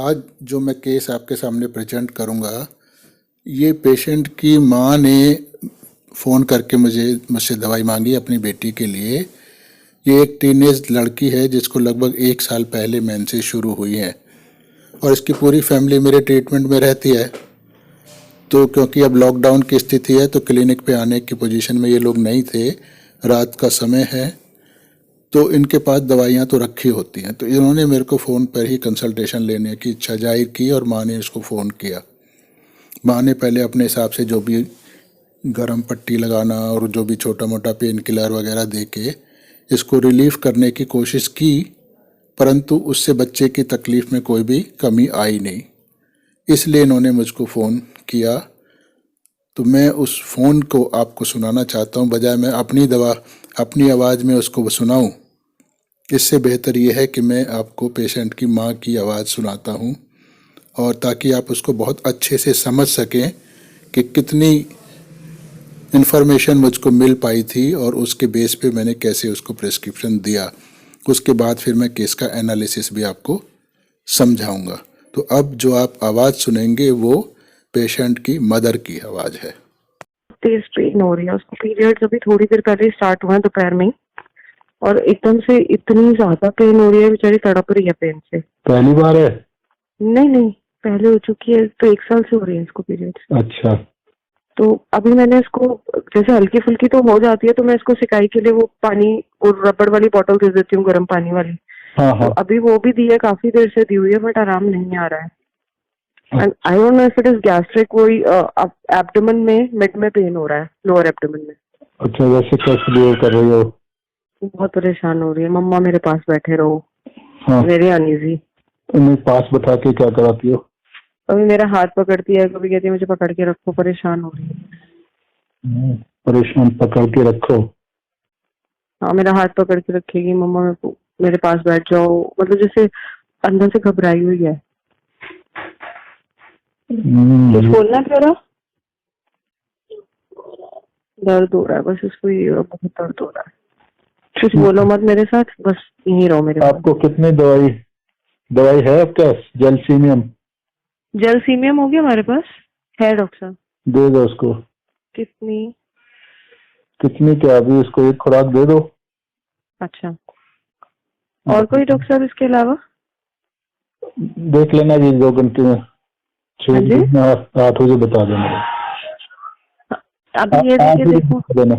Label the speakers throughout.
Speaker 1: आज जो मैं केस आपके सामने प्रेजेंट करूंगा, ये पेशेंट की माँ ने फ़ोन करके मुझसे दवाई मांगी अपनी बेटी के लिए। ये एक टीनेज लड़की है जिसको लगभग 1 साल पहले मेंसेस शुरू हुई है और इसकी पूरी फैमिली मेरे ट्रीटमेंट में रहती है। तो क्योंकि अब लॉकडाउन की स्थिति है तो क्लिनिक पे आने की पोजीशन में ये लोग नहीं थे, रात का समय है, तो इनके पास दवाइयाँ तो रखी होती हैं। तो इन्होंने मेरे को फ़ोन पर ही कंसल्टेशन लेने की इच्छा जाहिर की और माँ ने इसको फ़ोन किया। माँ ने पहले अपने हिसाब से जो भी गरम पट्टी लगाना और जो भी छोटा मोटा पेन किलर वगैरह दे के इसको रिलीफ करने की कोशिश की, परंतु उससे बच्चे की तकलीफ़ में कोई भी कमी आई नहीं। इसलिए इन्होंने मुझको फ़ोन किया। तो मैं उस फ़ोन को आपको सुनाना चाहता हूँ, बजाय मैं अपनी आवाज़ में उसको सुनाऊँ। इससे बेहतर ये है कि मैं आपको पेशेंट की माँ की आवाज़ सुनाता हूँ, और ताकि आप उसको बहुत अच्छे से समझ सकें कि कितनी इन्फॉर्मेशन मुझको मिल पाई थी और उसके बेस पे मैंने कैसे उसको प्रिस्क्रिप्शन दिया। उसके बाद फिर मैं केस का एनालिसिस भी आपको समझाऊंगा। तो अब जो आप आवाज़ सुनेंगे वो पेशेंट की मदर की आवाज़ है।
Speaker 2: तेज पेन हो रही है उसको। पीरियड्स अभी थोड़ी देर पहले स्टार्ट हुआ है दोपहर में, और एकदम से इतनी ज्यादा पेन हो रही है, बेचारी तड़प रही है पेन से।
Speaker 3: पहली बार है?
Speaker 2: नहीं नहीं, पहले हो चुकी है। तो 1 साल से हो रही है इसको पीरियड्स।
Speaker 3: अच्छा।
Speaker 2: तो अभी मैंने इसको, जैसे हल्की फुल्की तो हो जाती है, तो मैं इसको सिकाई के लिए वो पानी और रबड़ वाली बोतल दे देती हूँ, गर्म पानी वाली।
Speaker 3: हाँ
Speaker 2: तो
Speaker 3: हाँ।
Speaker 2: अभी वो भी दी है, काफी देर से दी हुई है, बट आराम नहीं आ रहा है। And I don't know if it is gastric, कोई एब्डोमेन में मिड में पेन हो रहा है, लोअर एब्डोमेन में।
Speaker 3: अच्छा, वैसे कैसे बिहेव कर रही हो?
Speaker 2: बहुत परेशान हो रही है। मम्मा मेरे पास बैठे रहो।
Speaker 3: हाँ।
Speaker 2: Very uneasy.
Speaker 3: तुम्हें पास बैठा के क्या कराती हो?
Speaker 2: कभी मेरा हाथ पकड़ती है, कभी कहती है मुझे पकड़ के रखो, परेशान हो रही है।
Speaker 3: परेशान पकड़ के रखो?
Speaker 2: हाँ, मेरा हाथ पकड़ के रखेगी, मम्मा मेरे पास बैठ जाओ, मतलब जैसे अंदर से घबराई हुई है। कुछ बोलना तेरा? दर्द हो रहा है बस इसको, ये बहुत दर्द हो रहा है। कुछ बोलो मत मेरे साथ, बस यहीं रहो मेरे साथ।
Speaker 3: आपको कितनी दवाई है आपके पास? जेलसीमियम?
Speaker 2: जेलसीमियम होगी हमारे पास, है डॉक्टर साहब।
Speaker 3: दे दो उसको।
Speaker 2: कितनी?
Speaker 3: क्या, अभी उसको एक खुराक दे दो।
Speaker 2: अच्छा, और कोई डॉक्टर साहब इसके अलावा?
Speaker 3: देख लेना जी 2 घंटे में, 8 बजे बता देना।
Speaker 2: अभी ये देखिए, देखो
Speaker 3: देना।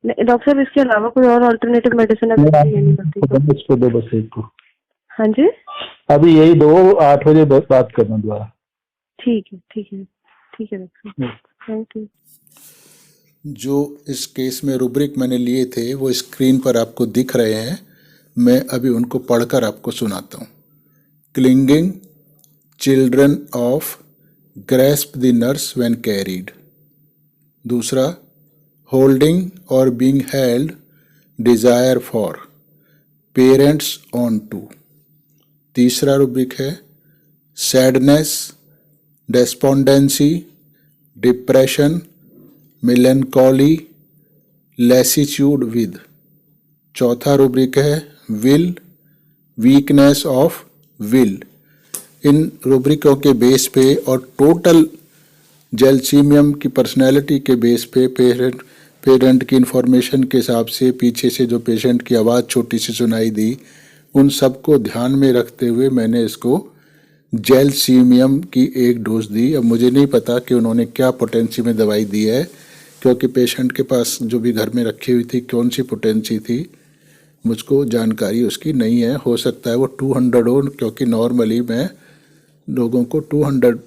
Speaker 2: डॉक्टर साहब, इसके अलावा कोई और अल्टरनेटिव मेडिसिन है?
Speaker 3: इसको दो बस एक को।
Speaker 2: हाँ जी,
Speaker 3: अभी यही दो, 8 बजे बात करना दोबारा।
Speaker 2: ठीक है ठीक है ठीक है डॉक्टर साहब, थैंक यू।
Speaker 1: जो इस केस में रूब्रिक मैंने लिए थे वो स्क्रीन पर आपको दिख रहे हैं। मैं अभी उनको पढ़कर आपको सुनाता हूँ। Clinging children of grasp the nurse when carried. दूसरा, होल्डिंग और being held, desire for, parents on to. तीसरा रूब्रिक है sadness, despondency, depression, melancholy, lassitude with. चौथा रूब्रिक है विल, वीकनेस ऑफ विल। इन रूब्रिकों के बेस पे और टोटल जेलसीमियम की पर्सनैलिटी के बेस पे पेरेंट की इंफॉर्मेशन के हिसाब से पीछे से जो पेशेंट की आवाज़ छोटी सी सुनाई दी, उन सबको ध्यान में रखते हुए मैंने इसको जेलसीमियम की एक डोज दी। अब मुझे नहीं पता कि उन्होंने क्या पोटेंसी में दवाई दी है, क्योंकि पेशेंट के पास जो भी घर में रखी हुई थी कौन सी पोटेंसी थी मुझको जानकारी उसकी नहीं है। हो सकता है वो 200 हो, क्योंकि नॉर्मली मैं लोगों को 200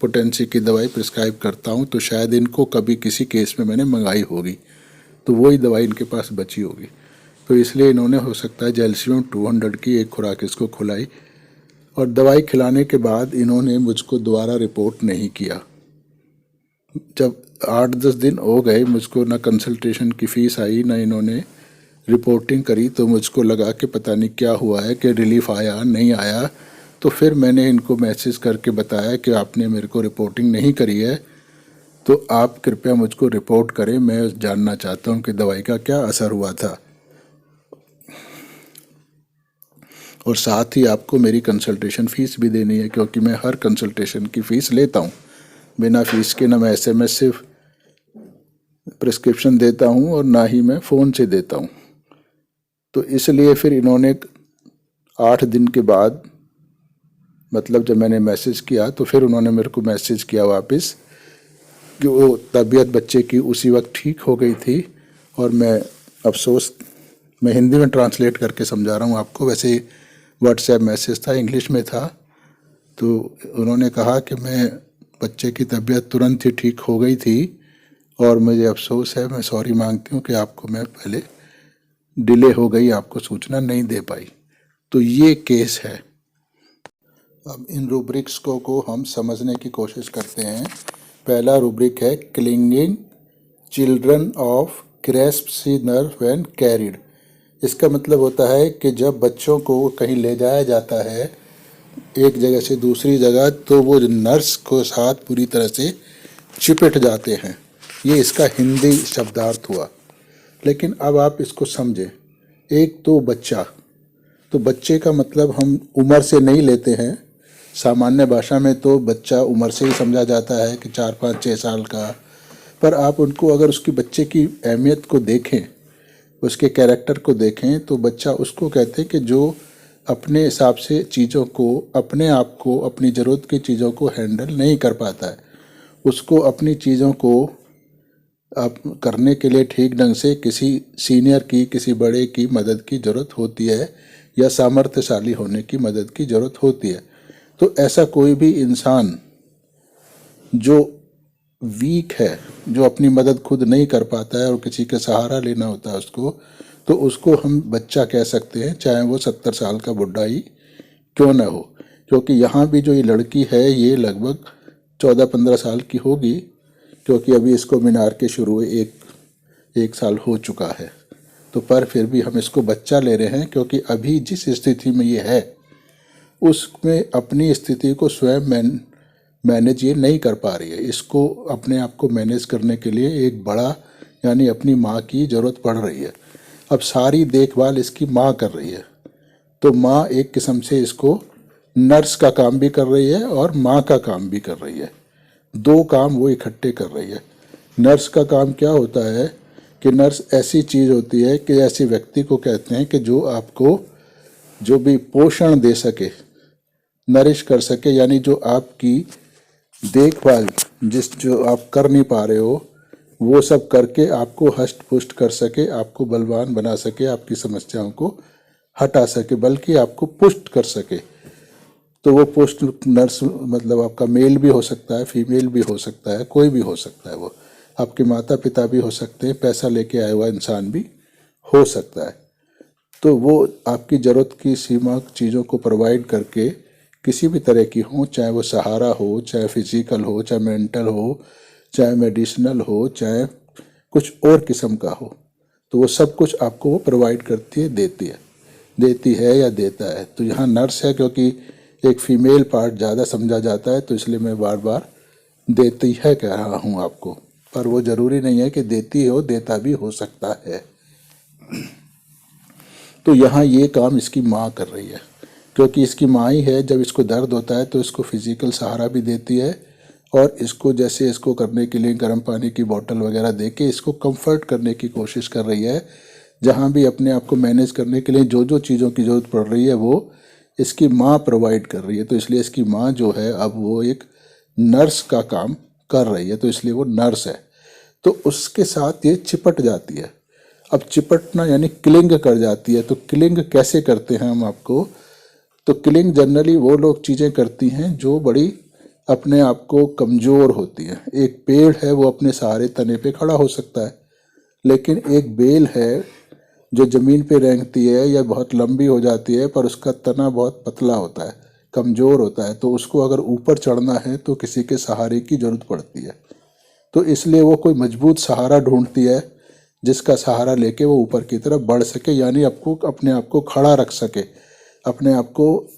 Speaker 1: पोटेंसी की दवाई प्रिस्क्राइब करता हूँ, तो शायद इनको कभी किसी केस में मैंने मंगाई होगी, तो वही दवाई इनके पास बची होगी। तो इसलिए इन्होंने हो सकता है जेलसीमियम 200 की एक खुराक इसको खुलाई, और दवाई खिलाने के बाद इन्होंने मुझको दोबारा रिपोर्ट नहीं किया। जब 8-10 दिन हो गए, मुझको ना कंसल्टेशन की फ़ीस आई ना इन्होंने रिपोर्टिंग करी, तो मुझको लगा कि पता नहीं क्या हुआ है, कि रिलीफ आया नहीं आया। तो फिर मैंने इनको मैसेज करके बताया कि आपने मेरे को रिपोर्टिंग नहीं करी है, तो आप कृपया मुझको रिपोर्ट करें, मैं जानना चाहता हूं कि दवाई का क्या असर हुआ था। और साथ ही आपको मेरी कंसल्टेशन फ़ीस भी देनी है, क्योंकि मैं हर कंसल्टेशन की फ़ीस लेता हूँ। बिना फ़ीस के ना मैं SMS से प्रिस्क्रिप्शन देता हूँ और ना ही मैं फ़ोन से देता हूँ। तो इसलिए फिर इन्होंने 8 दिन के बाद, मतलब जब मैंने मैसेज किया तो फिर उन्होंने मेरे को मैसेज किया वापस कि वो तबीयत बच्चे की उसी वक्त ठीक हो गई थी। और मैं हिंदी में ट्रांसलेट करके समझा रहा हूँ आपको, वैसे व्हाट्सएप मैसेज था, इंग्लिश में था। तो उन्होंने कहा कि बच्चे की तबीयत तुरंत ही ठीक हो गई थी और मुझे अफसोस है, मैं सॉरी मांगती हूँ कि आपको मैं पहले डिले हो गई, आपको सूचना नहीं दे पाई। तो ये केस है। अब इन रूब्रिक्स को हम समझने की कोशिश करते हैं। पहला रूब्रिक है clinging children of grasped nerve when carried. इसका मतलब होता है कि जब बच्चों को कहीं ले जाया जाता है एक जगह से दूसरी जगह, तो वो नर्स को साथ पूरी तरह से चिपट जाते हैं। ये इसका हिंदी शब्दार्थ हुआ। लेकिन अब आप इसको समझें। एक तो बच्चे का मतलब हम उम्र से नहीं लेते हैं। सामान्य भाषा में तो बच्चा उम्र से ही समझा जाता है कि 4, 5, 6 साल का। पर आप उनको अगर उसकी बच्चे की अहमियत को देखें, उसके कैरेक्टर को देखें, तो बच्चा उसको कहते हैं कि जो अपने हिसाब से चीज़ों को, अपने आप को, अपनी ज़रूरत की चीज़ों को हैंडल नहीं कर पाता है। उसको अपनी चीज़ों को आप करने के लिए ठीक ढंग से किसी सीनियर की, किसी बड़े की मदद की ज़रूरत होती है, या सामर्थ्यशाली होने की मदद की ज़रूरत होती है। तो ऐसा कोई भी इंसान जो वीक है, जो अपनी मदद खुद नहीं कर पाता है और किसी का सहारा लेना होता है उसको, तो उसको हम बच्चा कह सकते हैं, चाहे वो 70 साल का बुढ़ा ही क्यों ना हो। क्योंकि यहाँ भी जो ये लड़की है ये लगभग 14-15 साल की होगी, क्योंकि अभी इसको मीनार के शुरू हुए एक साल हो चुका है। तो पर फिर भी हम इसको बच्चा ले रहे हैं, क्योंकि अभी जिस स्थिति में ये है उसमें अपनी स्थिति को स्वयं मैनेज ये नहीं कर पा रही है। इसको अपने आप को मैनेज करने के लिए एक बड़ा, यानी अपनी माँ की ज़रूरत पड़ रही है। अब सारी देखभाल इसकी माँ कर रही है। तो माँ एक किस्म से इसको नर्स का काम भी कर रही है और माँ का काम भी कर रही है। 2 काम वो इकट्ठे कर रही है। नर्स का काम क्या होता है कि नर्स ऐसी चीज़ होती है कि ऐसे व्यक्ति को कहते हैं कि जो आपको जो भी पोषण दे सके, नरिश कर सके, यानी जो आपकी देखभाल जो आप कर नहीं पा रहे हो वो सब करके आपको हष्ट पुष्ट कर सके, आपको बलवान बना सके, आपकी समस्याओं को हटा सके, बल्कि आपको पुष्ट कर सके। तो वो पोस्ट नर्स मतलब आपका मेल भी हो सकता है, फीमेल भी हो सकता है, कोई भी हो सकता है। वो आपके माता पिता भी हो सकते हैं, पैसा लेके आया हुआ इंसान भी हो सकता है। तो वो आपकी ज़रूरत की सीमा चीज़ों को प्रोवाइड करके, किसी भी तरह की हो, चाहे वो सहारा हो, चाहे फिजिकल हो, चाहे मेंटल हो, चाहे मेडिसिनल हो, चाहे कुछ और किस्म का हो, तो वो सब कुछ आपको वो प्रोवाइड करती है, देती है या देता है। तो यहाँ नर्स है, क्योंकि एक फीमेल पार्ट ज़्यादा समझा जाता है, तो इसलिए मैं बार बार देती है कह रहा हूँ आपको। पर वो ज़रूरी नहीं है कि देती हो, देता भी हो सकता है। तो यहाँ ये काम इसकी माँ कर रही है, क्योंकि इसकी माँ ही है। जब इसको दर्द होता है तो इसको फिजिकल सहारा भी देती है, और इसको जैसे इसको करने के लिए गर्म पानी की बोतल वगैरह दे के इसको कंफर्ट करने की कोशिश कर रही है। जहाँ भी अपने आप को मैनेज करने के लिए जो जो चीज़ों की ज़रूरत पड़ रही है वो इसकी माँ प्रोवाइड कर रही है। तो इसलिए इसकी माँ जो है अब वो एक नर्स का काम कर रही है, तो इसलिए वो नर्स है। तो उसके साथ ये चिपट जाती है। अब चिपटना यानी क्लिंग कर जाती है। तो क्लिंग कैसे करते हैं हम आपको, तो क्लिंग जनरली वो लोग चीज़ें करती हैं जो बड़ी अपने आप को कमज़ोर होती हैं। एक पेड़ है वो अपने सहारे तने पे खड़ा हो सकता है, लेकिन एक बेल है जो ज़मीन पे रेंगती है या बहुत लंबी हो जाती है, पर उसका तना बहुत पतला होता है, कमज़ोर होता है। तो उसको अगर ऊपर चढ़ना है तो किसी के सहारे की ज़रूरत पड़ती है। तो इसलिए वो कोई मजबूत सहारा ढूंढती है जिसका सहारा लेके वो ऊपर की तरफ बढ़ सके, यानी आपको अपने आप को खड़ा रख सके, अपने आप को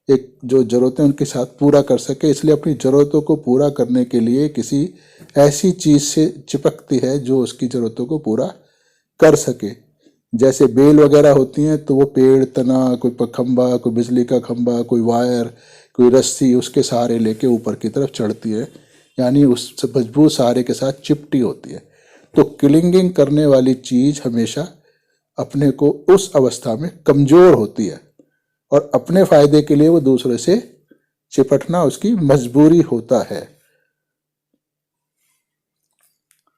Speaker 1: एक जो ज़रूरतें उनके साथ पूरा कर सके। इसलिए अपनी ज़रूरतों को पूरा करने के लिए किसी ऐसी चीज़ से चिपकती है जो उसकी ज़रूरतों को पूरा कर सके। जैसे बेल वगैरह होती हैं तो वो पेड़, तना, कोई खंबा, कोई बिजली का खंबा, कोई वायर, कोई रस्सी, उसके सहारे लेके ऊपर की तरफ चढ़ती है, यानी उस मजबूत सहारे के साथ चिपटी होती है। तो क्लिंगिंग करने वाली चीज हमेशा अपने को उस अवस्था में कमजोर होती है और अपने फायदे के लिए वो दूसरे से चिपटना उसकी मजबूरी होता है।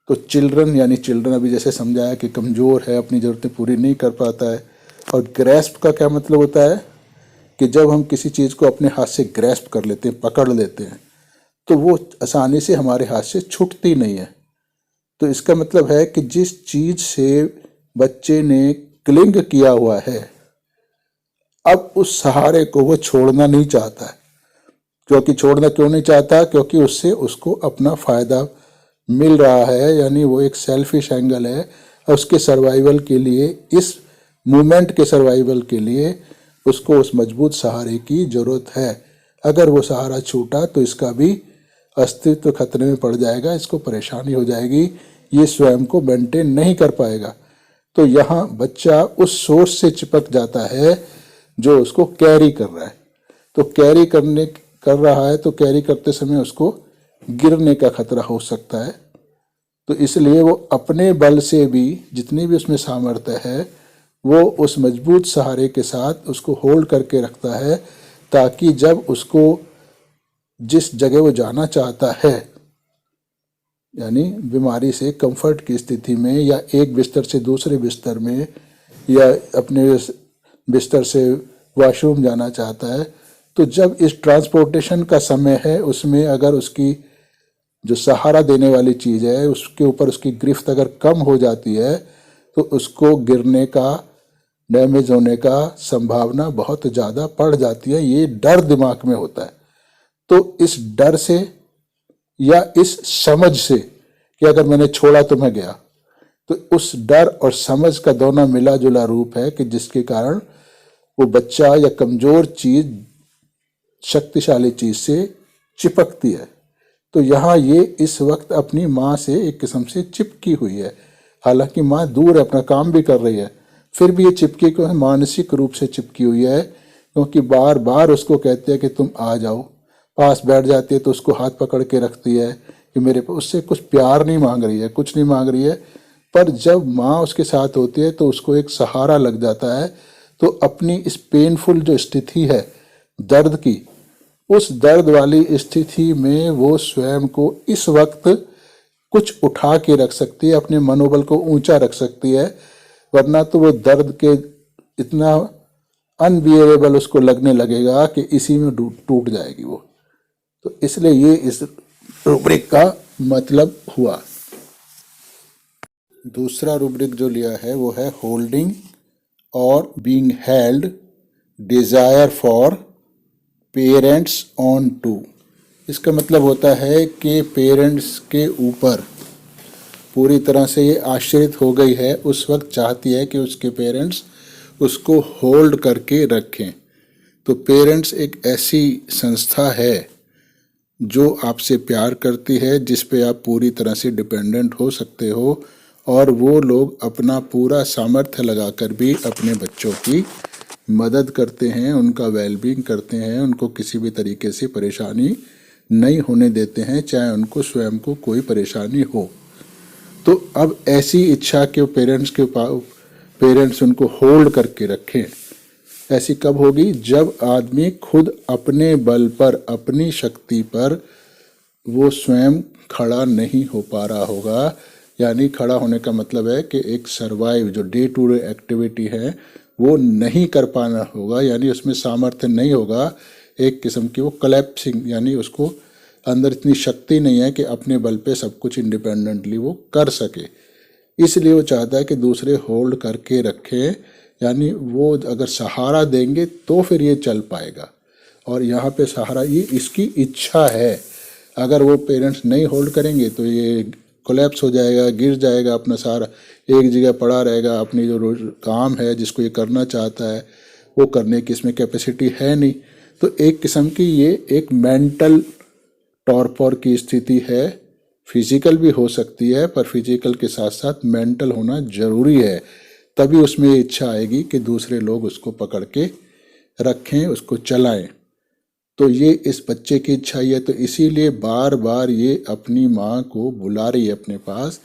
Speaker 1: तो चिल्ड्रन यानी चिल्ड्रन अभी जैसे समझाया कि कमजोर है, अपनी जरूरतें पूरी नहीं कर पाता है। और ग्रेस्प का क्या मतलब होता है कि जब हम किसी चीज को अपने हाथ से ग्रेस्प कर लेते हैं, पकड़ लेते हैं, तो वो आसानी से हमारे हाथ से छूटती नहीं है। तो इसका मतलब है कि जिस चीज से बच्चे ने क्लिंग किया हुआ है, अब उस सहारे को वो छोड़ना नहीं चाहता है। क्योंकि छोड़ना क्यों नहीं चाहता? क्योंकि उससे उसको अपना फायदा मिल रहा है, यानी वो एक सेल्फिश एंगल है। और उसके सर्वाइवल के लिए, इस मूवमेंट के सर्वाइवल के लिए उसको उस मजबूत सहारे की जरूरत है। अगर वो सहारा छूटा तो इसका भी अस्तित्व खतरे में पड़ जाएगा, इसको परेशानी हो जाएगी, ये स्वयं को मेंटेन नहीं कर पाएगा। तो यहाँ बच्चा उस सोर्स से चिपक जाता है जो उसको कैरी कर रहा है। तो कैरी कर रहा है तो कैरी करते समय उसको गिरने का खतरा हो सकता है। तो इसलिए वो अपने बल से भी, जितनी भी उसमें सामर्थ्य है, वो उस मजबूत सहारे के साथ उसको होल्ड करके रखता है, ताकि जब उसको जिस जगह वो जाना चाहता है, यानी बीमारी से कंफर्ट की स्थिति में, या एक बिस्तर से दूसरे बिस्तर में, या अपने बिस्तर से वॉशरूम जाना चाहता है, तो जब इस ट्रांसपोर्टेशन का समय है, उसमें अगर उसकी जो सहारा देने वाली चीज़ है उसके ऊपर उसकी गिरफ्त अगर कम हो जाती है, तो उसको गिरने का, डैमेज होने का संभावना बहुत ज़्यादा बढ़ जाती है। ये डर दिमाग में होता है। तो इस डर से या इस समझ से कि अगर मैंने छोड़ा तो मैं गया, तो उस डर और समझ का दोनों मिला जुला रूप है कि जिसके कारण वो बच्चा या कमजोर चीज शक्तिशाली चीज से चिपकती है। तो यहाँ ये इस वक्त अपनी माँ से एक किस्म से चिपकी हुई है। हालांकि माँ दूर है, अपना काम भी कर रही है, फिर भी ये चिपकी क्यों है? मानसिक रूप से चिपकी हुई है, क्योंकि बार बार उसको कहते हैं कि तुम आ जाओ। पास बैठ जाती है तो उसको हाथ पकड़ के रखती है कि मेरे पास, उससे कुछ प्यार नहीं मांग रही है, कुछ नहीं मांग रही है, पर जब माँ उसके साथ होती है तो उसको एक सहारा लग जाता है। तो अपनी इस पेनफुल जो स्थिति है दर्द की, उस दर्द वाली स्थिति में वो स्वयं को इस वक्त कुछ उठा के रख सकती है, अपने मनोबल को ऊंचा रख सकती है, वरना तो वो दर्द के इतना अनबियरेबल उसको लगने लगेगा कि इसी में टूट जाएगी वो। तो इसलिए ये इस रूब्रिक का मतलब हुआ। दूसरा रूब्रिक जो लिया है वो है होल्डिंग और being held, desire for parents on to. इसका मतलब होता है कि पेरेंट्स के ऊपर पूरी तरह से ये आश्रित हो गई है, उस वक्त चाहती है कि उसके पेरेंट्स उसको होल्ड करके रखें। तो पेरेंट्स एक ऐसी संस्था है जो आपसे प्यार करती है, जिस पे आप पूरी तरह से डिपेंडेंट हो सकते हो, और वो लोग अपना पूरा सामर्थ्य लगाकर भी अपने बच्चों की मदद करते हैं, उनका वेलबींग करते हैं, उनको किसी भी तरीके से परेशानी नहीं होने देते हैं, चाहे उनको स्वयं को कोई परेशानी हो। तो अब ऐसी इच्छा कि पेरेंट्स उनको होल्ड करके रखें, ऐसी कब होगी? जब आदमी खुद अपने बल पर, अपनी शक्ति पर वो स्वयं खड़ा नहीं हो पा रहा होगा। यानी खड़ा होने का मतलब है कि एक सर्वाइव जो डे टू डे एक्टिविटी है वो नहीं कर पाना होगा, यानी उसमें सामर्थ्य नहीं होगा, एक किस्म की वो कलेप्सिंग, यानी उसको अंदर इतनी शक्ति नहीं है कि अपने बल पे सब कुछ इंडिपेंडेंटली वो कर सके। इसलिए वो चाहता है कि दूसरे होल्ड करके रखें, यानी वो अगर सहारा देंगे तो फिर ये चल पाएगा। और यहाँ पे सहारा ये इसकी इच्छा है। अगर वो पेरेंट्स नहीं होल्ड करेंगे तो ये कोलैप्स हो जाएगा, गिर जाएगा, अपना सारा एक जगह पड़ा रहेगा, अपनी जो रोज काम है जिसको ये करना चाहता है वो करने की इसमें कैपेसिटी है नहीं। तो एक किस्म की ये एक मेंटल टॉर्पर की स्थिति है। फिजिकल भी हो सकती है, पर फिजिकल के साथ साथ मेंटल होना जरूरी है, तभी उसमें ये इच्छा आएगी कि दूसरे लोग उसको पकड़ के रखें, उसको चलाएं। तो ये इस बच्चे की इच्छा ही है। तो इसीलिए बार बार ये अपनी माँ को बुला रही है अपने पास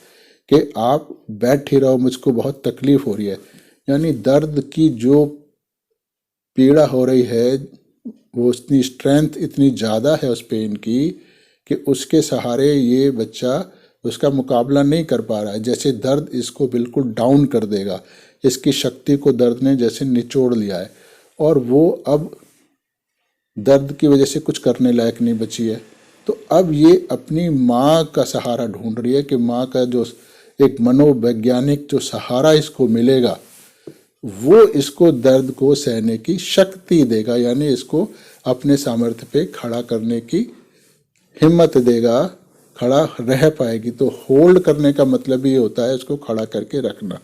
Speaker 1: कि आप बैठ ही रहो, मुझको बहुत तकलीफ हो रही है। यानी दर्द की जो पीड़ा हो रही है वो उसकी स्ट्रेंथ इतनी ज़्यादा है उस पेन की कि उसके सहारे ये बच्चा उसका मुकाबला नहीं कर पा रहा है। जैसे दर्द इसको बिल्कुल डाउन कर देगा, इसकी शक्ति को दर्द ने जैसे निचोड़ लिया है और वो अब दर्द की वजह से कुछ करने लायक नहीं बची है। तो अब ये अपनी माँ का सहारा ढूंढ रही है कि माँ का जो एक मनोवैज्ञानिक जो सहारा इसको मिलेगा वो इसको दर्द को सहने की शक्ति देगा, यानी इसको अपने सामर्थ्य पे खड़ा करने की हिम्मत देगा, खड़ा रह पाएगी। तो होल्ड करने का मतलब ये होता है इसको खड़ा करके रखना।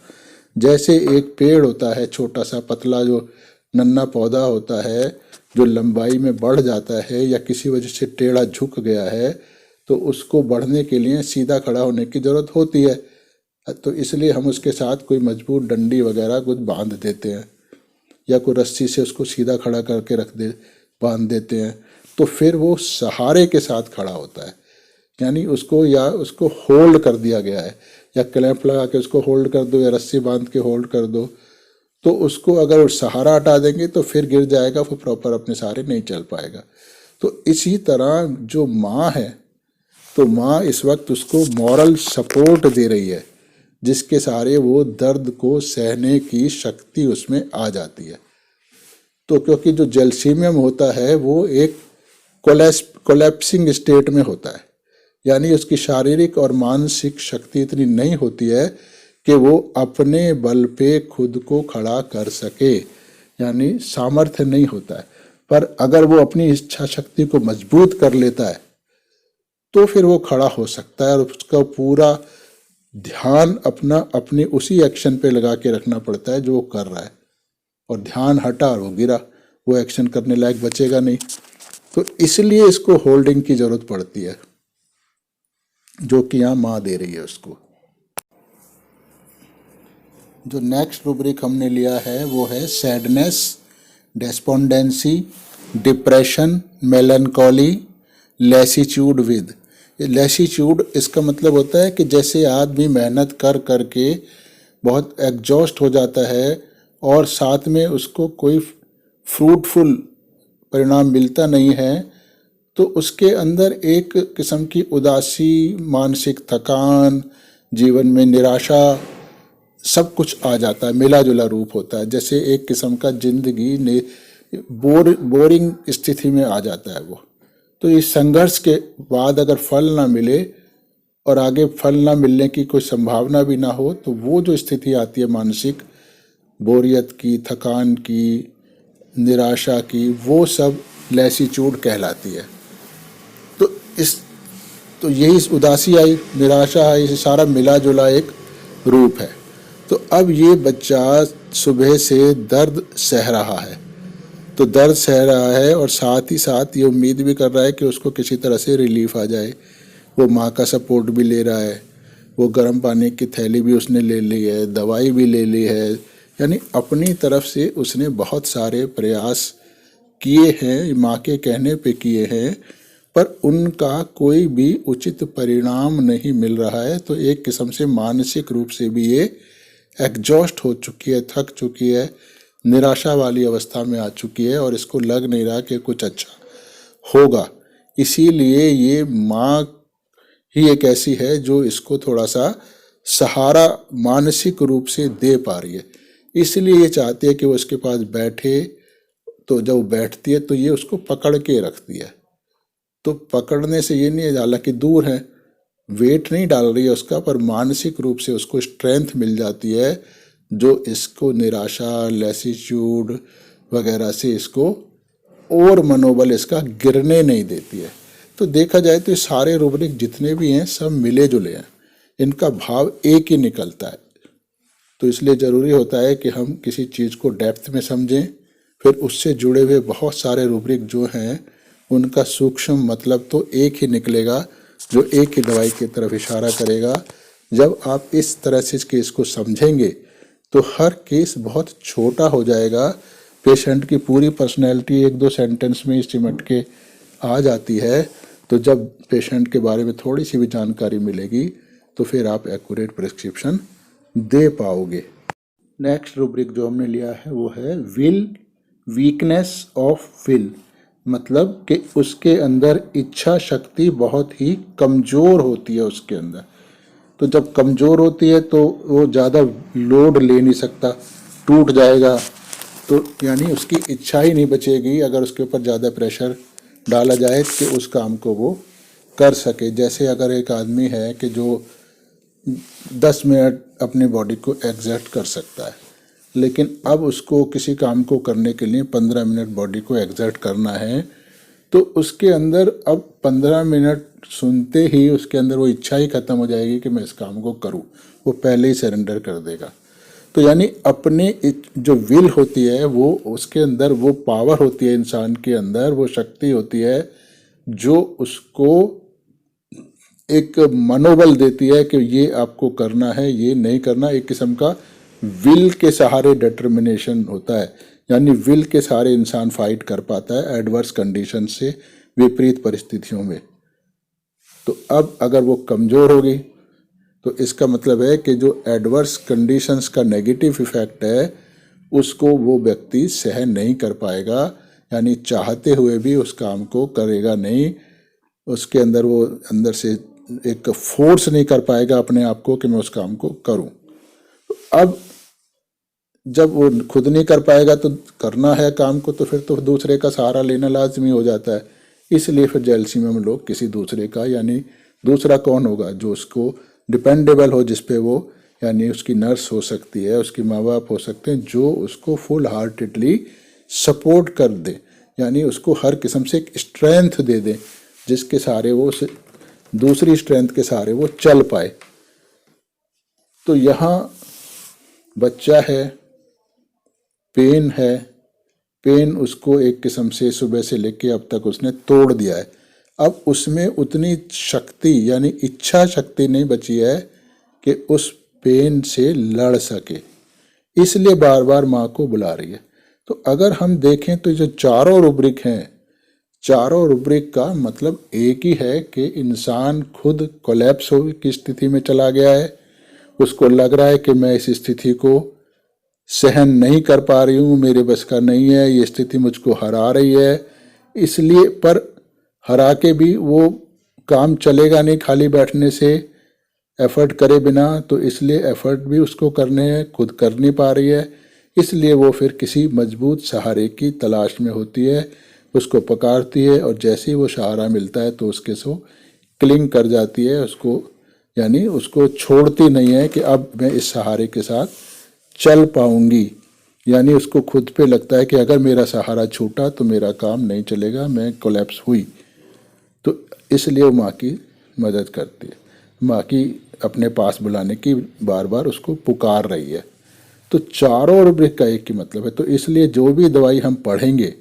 Speaker 1: जैसे एक पेड़ होता है छोटा सा पतला जो नन्हा पौधा होता है जो लंबाई में बढ़ जाता है या किसी वजह से टेढ़ा झुक गया है तो उसको बढ़ने के लिए सीधा खड़ा होने की ज़रूरत होती है। तो इसलिए हम उसके साथ कोई मजबूत डंडी वगैरह कुछ बांध देते हैं या कोई रस्सी से उसको सीधा खड़ा करके बांध देते हैं, तो फिर वो सहारे के साथ खड़ा होता है। यानी उसको होल्ड कर दिया गया है, या क्लैंप लगा के उसको होल्ड कर दो या रस्सी बांध के होल्ड कर दो, तो उसको अगर सहारा हटा देंगे तो फिर गिर जाएगा, वो प्रॉपर अपने सहारे नहीं चल पाएगा। तो इसी तरह जो माँ है, तो माँ इस वक्त उसको मॉरल सपोर्ट दे रही है जिसके सहारे वो दर्द को सहने की शक्ति उसमें आ जाती है। तो क्योंकि जो जेलसीमियम होता है वो एक कोलैप्सिंग स्टेट में होता है, यानी उसकी शारीरिक और मानसिक शक्ति इतनी नहीं होती है कि वो अपने बल पे खुद को खड़ा कर सके, यानी सामर्थ्य नहीं होता है। पर अगर वो अपनी इच्छा शक्ति को मजबूत कर लेता है तो फिर वो खड़ा हो सकता है और उसका पूरा ध्यान अपनी उसी एक्शन पे लगा के रखना पड़ता है जो वो कर रहा है, और ध्यान हटा और वो गिरा, वो एक्शन करने लायक बचेगा नहीं। तो इसलिए इसको होल्डिंग की जरूरत पड़ती है जो कि यहाँ माँ दे रही है उसको। जो नेक्स्ट रूब्रिक हमने लिया है वो है sadness, despondency, depression, melancholy, lassitude with. Lassitude इसका मतलब होता है कि जैसे आदमी मेहनत कर कर के बहुत एग्जॉस्ट हो जाता है और साथ में उसको कोई फ्रूटफुल परिणाम मिलता नहीं है, तो उसके अंदर एक किस्म की उदासी, मानसिक थकान, जीवन में निराशा सब कुछ आ जाता है, मिला जुला रूप होता है। जैसे एक किस्म का जिंदगी ने बोरिंग स्थिति में आ जाता है वो। तो इस संघर्ष के बाद अगर फल ना मिले और आगे फल ना मिलने की कोई संभावना भी ना हो, तो वो जो स्थिति आती है मानसिक बोरियत की, थकान की, निराशा की, वो सब लैसीट्यूड कहलाती है। तो यही उदासी आई, निराशा आई, ये सारा मिला जुला एक रूप है। तो अब ये बच्चा सुबह से दर्द सह रहा है, तो दर्द सह रहा है और साथ ही साथ ये उम्मीद भी कर रहा है कि उसको किसी तरह से रिलीफ आ जाए। वो माँ का सपोर्ट भी ले रहा है, वो गर्म पानी की थैली भी उसने ले ली है, दवाई भी ले ली है, यानी अपनी तरफ से उसने बहुत सारे प्रयास किए हैं, माँ के कहने पे किए हैं, पर उनका कोई भी उचित परिणाम नहीं मिल रहा है। तो एक किस्म से मानसिक रूप से भी ये एग्जॉस्ट हो चुकी है, थक चुकी है, निराशा वाली अवस्था में आ चुकी है और इसको लग नहीं रहा कि कुछ अच्छा होगा। इसीलिए ये माँ ही एक ऐसी है जो इसको थोड़ा सा सहारा मानसिक रूप से दे पा रही है। इसलिए ये चाहती है कि वो उसके पास बैठे, तो जब बैठती है तो ये उसको पकड़ के रखती है। तो पकड़ने से ये नहीं है, हालांकि दूर है, वेट नहीं डाल रही है उसका, पर मानसिक रूप से उसको स्ट्रेंथ मिल जाती है जो इसको निराशा, लैसीट्यूड वगैरह से इसको और मनोबल इसका गिरने नहीं देती है। तो देखा जाए तो ये सारे रूब्रिक जितने भी हैं सब मिले जुले हैं, इनका भाव एक ही निकलता है। तो इसलिए ज़रूरी होता है कि हम किसी चीज़ को डेप्थ में समझें, फिर उससे जुड़े हुए बहुत सारे रूब्रिक जो हैं उनका सूक्ष्म मतलब तो एक ही निकलेगा जो एक ही दवाई की तरफ इशारा करेगा। जब आप इस तरह से इस केस को समझेंगे तो हर केस बहुत छोटा हो जाएगा, पेशेंट की पूरी पर्सनैलिटी एक दो सेंटेंस में सिमट के आ जाती है। तो जब पेशेंट के बारे में थोड़ी सी भी जानकारी मिलेगी तो फिर आप एक्यूरेट प्रिस्क्रिप्शन दे पाओगे। नेक्स्ट रूब्रिक जो हमने लिया है वो है विल, वीकनेस ऑफ विल, मतलब कि उसके अंदर इच्छा शक्ति बहुत ही कमज़ोर होती है उसके अंदर। तो जब कमज़ोर होती है तो वो ज़्यादा लोड ले नहीं सकता, टूट जाएगा, तो यानी उसकी इच्छा ही नहीं बचेगी अगर उसके ऊपर ज़्यादा प्रेशर डाला जाए कि उस काम को वो कर सके। जैसे अगर एक आदमी है कि जो 10 मिनट अपनी बॉडी को एग्जर्ट कर सकता है, लेकिन अब उसको किसी काम को करने के लिए 15 मिनट बॉडी को एग्जर्ट करना है, तो उसके अंदर अब 15 मिनट सुनते ही उसके अंदर वो इच्छा ही खत्म हो जाएगी कि मैं इस काम को करूं, वो पहले ही सरेंडर कर देगा। तो यानी अपने जो विल होती है वो उसके अंदर वो पावर होती है, इंसान के अंदर वो शक्ति होती है जो उसको एक मनोबल देती है कि ये आपको करना है, ये नहीं करना। एक किस्म का विल के सहारे डिटर्मिनेशन होता है, यानी विल के सहारे इंसान फाइट कर पाता है एडवर्स कंडीशन से, विपरीत परिस्थितियों में। तो अब अगर वो कमज़ोर होगी तो इसका मतलब है कि जो एडवर्स कंडीशंस का नेगेटिव इफ़ेक्ट है उसको वो व्यक्ति सहन नहीं कर पाएगा, यानी चाहते हुए भी उस काम को करेगा नहीं। उसके अंदर वो अंदर से एक फोर्स नहीं कर पाएगा अपने आप को कि मैं उस काम को करूं। अब जब वो खुद नहीं कर पाएगा तो करना है काम को तो फिर तो दूसरे का सहारा लेना लाजमी हो जाता है। इसलिए फिर जेलसी में हम लोग किसी दूसरे का, यानी दूसरा कौन होगा जो उसको डिपेंडेबल हो, जिस पे वो, यानी उसकी नर्स हो सकती है, उसकी माँ बाप हो सकते हैं, जो उसको फुल हार्टेडली सपोर्ट कर दे, यानी उसको हर किस्म से एक स्ट्रेंथ दे दे जिसके सहारे वो दूसरी स्ट्रेंथ के सहारे वो चल पाए। तो यहाँ बच्चा है, पेन है, पेन उसको एक किस्म से सुबह से लेके अब तक उसने तोड़ दिया है। अब उसमें उतनी शक्ति यानी इच्छा शक्ति नहीं बची है कि उस पेन से लड़ सके, इसलिए बार बार माँ को बुला रही है। तो अगर हम देखें तो जो चारों रूब्रिक हैं, चारों रूब्रिक का मतलब एक ही है कि इंसान खुद कोलैप्स हो की स्थिति में चला गया है। उसको लग रहा है कि मैं इस स्थिति को सहन नहीं कर पा रही हूँ, मेरे बस का नहीं है, ये स्थिति मुझको हरा रही है, इसलिए पर हरा के भी वो काम चलेगा नहीं खाली बैठने से, एफर्ट करे बिना, तो इसलिए एफर्ट भी उसको करने हैं, खुद कर नहीं पा रही है, इसलिए वो फिर किसी मजबूत सहारे की तलाश में होती है, उसको पकारती है और जैसे ही वो सहारा मिलता है तो उसके सो क्लिंग कर जाती है उसको, यानी उसको छोड़ती नहीं है कि अब मैं इस सहारे के साथ चल पाऊंगी। यानी उसको खुद पे लगता है कि अगर मेरा सहारा छूटा तो मेरा काम नहीं चलेगा, मैं कोलैप्स हुई। तो इसलिए वो माँ की मदद करती है, माँ की अपने पास बुलाने की बार बार उसको पुकार रही है। तो चारों रूब्रिक का एक ही मतलब है। तो इसलिए जो भी दवाई हम पढ़ेंगे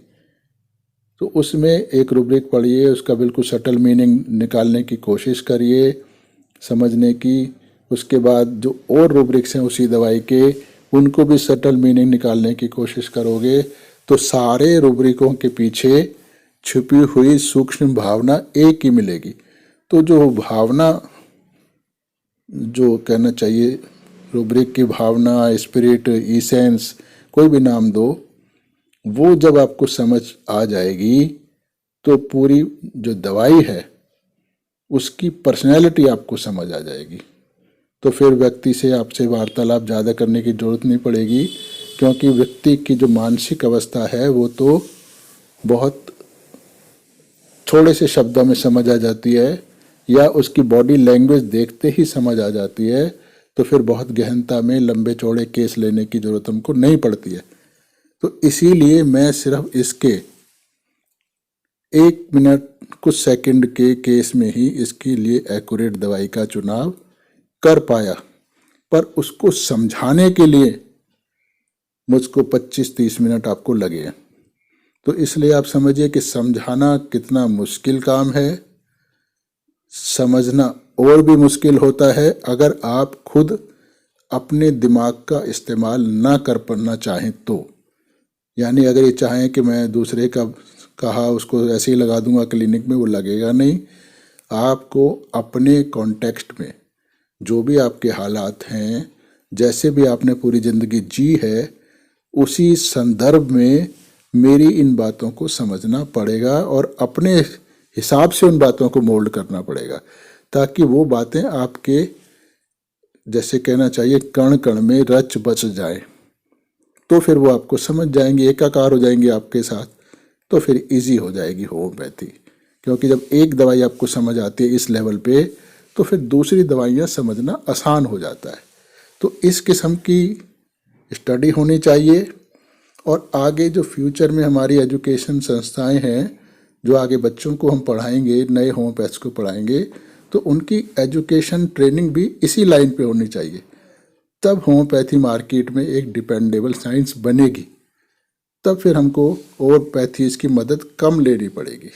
Speaker 1: तो उसमें एक रूब्रिक पढ़िए, उसका बिल्कुल सटल मीनिंग निकालने की कोशिश करिए, समझने की। उसके बाद जो और रूब्रिक्स हैं उसी दवाई के, उनको भी सटल मीनिंग निकालने की कोशिश करोगे तो सारे रूब्रिकों के पीछे छुपी हुई सूक्ष्म भावना एक ही मिलेगी। तो जो भावना, जो कहना चाहिए रूब्रिक की भावना, स्पिरिट, इसेंस, कोई भी नाम दो, वो जब आपको समझ आ जाएगी तो पूरी जो दवाई है उसकी पर्सनैलिटी आपको समझ आ जाएगी। तो फिर व्यक्ति से आपसे वार्तालाप ज़्यादा करने की ज़रूरत नहीं पड़ेगी, क्योंकि व्यक्ति की जो मानसिक अवस्था है वो तो बहुत थोड़े से शब्दों में समझ आ जाती है, या उसकी बॉडी लैंग्वेज देखते ही समझ आ जाती है। तो फिर बहुत गहनता में लंबे चौड़े केस लेने की ज़रूरत हमको नहीं पड़ती है। तो इसीलिए मैं सिर्फ इसके 1 मिनट कुछ सेकंड के केस में ही इसके लिए एक्यूरेट दवाई का चुनाव कर पाया, पर उसको समझाने के लिए मुझको 25-30 मिनट आपको लगे। तो इसलिए आप समझिए कि समझाना कितना मुश्किल काम है, समझना और भी मुश्किल होता है अगर आप खुद अपने दिमाग का इस्तेमाल ना कर पाना चाहें तो, यानी अगर ये चाहें कि मैं दूसरे का कहा उसको ऐसे ही लगा दूंगा क्लिनिक में, वो लगेगा नहीं। आपको अपने कॉन्टेक्स्ट में जो भी आपके हालात हैं, जैसे भी आपने पूरी ज़िंदगी जी है, उसी संदर्भ में मेरी इन बातों को समझना पड़ेगा और अपने हिसाब से उन बातों को मोल्ड करना पड़ेगा, ताकि वो बातें आपके, जैसे कहना चाहिए, कण कण में रच बच जाए। तो फिर वो आपको समझ जाएंगे, एकाकार हो जाएंगे आपके साथ, तो फिर इजी हो जाएगी होम्योपैथी। क्योंकि जब एक दवाई आपको समझ आती है इस लेवल पे, तो फिर दूसरी दवाइयाँ समझना आसान हो जाता है। तो इस किस्म की स्टडी होनी चाहिए। और आगे जो फ्यूचर में हमारी एजुकेशन संस्थाएं हैं, जो आगे बच्चों को हम पढ़ाएंगे, नए होम्योपैथ्स को पढ़ाएंगे, तो उनकी एजुकेशन ट्रेनिंग भी इसी लाइन पे होनी चाहिए। तब होम्योपैथी मार्केट में एक डिपेंडेबल साइंस बनेगी। तब फिर हमको और पैथीज की मदद कम लेनी पड़ेगी।